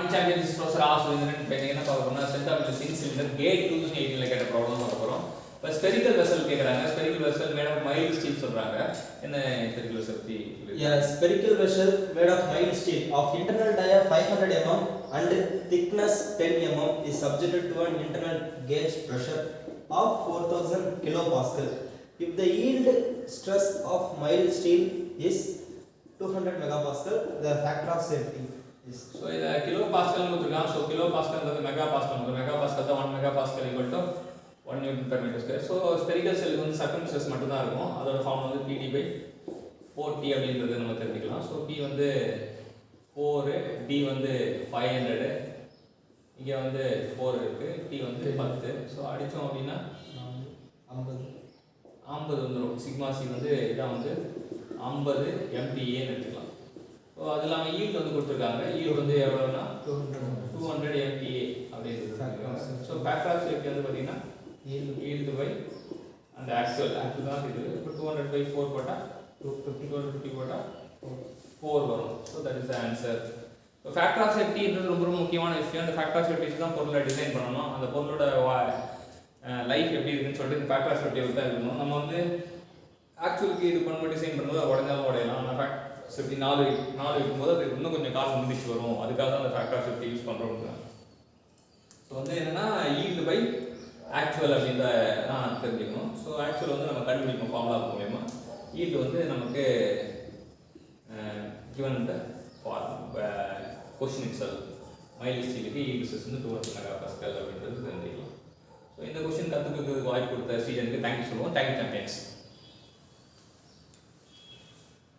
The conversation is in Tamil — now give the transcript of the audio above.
Morning champion this professor R Surendran. இப்போ என்ன பார்க்க போறோம்னா சென்டாபிள் சிங் சிலிண்டர் கேட் 2018 கேட்ட ப்ராப்ளம் பார்க்க போகிறோம். இப்போ ஸ்பெரிக்கல் வெசல் கேட்குறாங்க. Spherical vessel made of mild steel சொல்கிறாங்க. என்ன ஸ்பெரிக்கல் வெசல் பற்றி? Spherical vessel made of mild steel of internal dia 500 mm and thickness 10 mm is subjected to an internal gauge pressure of 4000 kilopascal. If the yield stress of mild steel is 200 megapascal, the factor of safety is. So இது கிலோ பாஸ்கல் கொடுத்துருக்காங்க. ஸோ கிலோ பாஸ்கல்ன்றது மெகா பாஸ்கல். மெகா பாஸ்கல் தான் 1 mega pascal equal to 1 newton per metre square. So spherical செல்லுக்கு வந்து சர்க்கம் ஸ்ட்ரெஸ் மட்டும் தான் இருக்கும். அதோட ஃபார்ம் வந்து PD/4T அப்படின்றது நம்ம தெரிஞ்சுக்கலாம். ஸோ P வந்து 4, D வந்து 500, இங்கே வந்து 4 இருக்குது, T வந்து 10. ஸோ அடித்தோம் அப்படின்னா 50 வந்துடும். சிக்மா சி வந்து இதான் வந்து 50 MPAன்னு எடுத்துக்கலாம். ஸோ அது இல்லாமல் ஈல்டு வந்து கொடுத்துருக்காங்க. ஈல்டு வந்து எவ்வளோன்னா 200 MPA அப்படின்னு. ஸோ ஃபேக்டர் ஆஃப் சேஃப்டி வந்து பார்த்தீங்கன்னா ஈல்டு பை அந்த ஆக்சுவல் தான் இது. இப்போ 200/4 போட்டால் 250 போட்டால் 4 வரும். So that is the answer. இப்போ ஃபேக்டர் ஆஃப் சேஃப்டின்றது ரொம்ப ரொம்ப முக்கியமான விஷயம். அந்த ஃபேக்டர் ஆஃப் சேஃப்டி தான் பொருளை டிசைன் பண்ணணும். அந்த பொருளோட லைஃப் எப்படி இருக்குன்னு சொல்லிட்டு இந்த ஃபேக்டர் ஆஃப் சேஃப்டி தான் இருக்கணும். நம்ம வந்து ஆக்சுவலுக்கு இது பண்ணும்போது டிசைன் பண்ணும்போது அது உடஞ்சாலும் உடையலாம். ஆனால் ஃபேக்ட் சேஃப்டி 4 இருக்கும்போது அது இன்னும் கொஞ்சம் காலம் முடிச்சு வரும். அதுக்காக தான் அந்த ஃபேக்டர் ஆஃப் சேஃப்டி யூஸ் பண்ணுறோம். ஸோ வந்து என்னென்னா ஈல்டு பை ஆக்சுவல் அப்படின்ற நான் தெரிஞ்சுக்கணும். ஸோ ஆக்சுவல் வந்து நம்ம கண்டுபிடிக்கணும் ஃபார்முலா மூலயமா. ஈல்டு வந்து நமக்கு கிவன் இந்த கொஸ்டின் இட்செல்ஃப் மைல்டு ஸ்டீலுக்கு ஈல்டு ஸ்ட்ரெஸ் வந்து 200 மெகாபாஸ்கல் அப்படின்றது தெரிஞ்சுக்கலாம். ஸோ இந்த கொஸ்டின் கற்றுக்கிறதுக்கு வாய்ப்பு கொடுத்த ஸ்டூடெண்ட்டுக்கு தேங்க்யூ சொல்லுவோம். Thank you champions.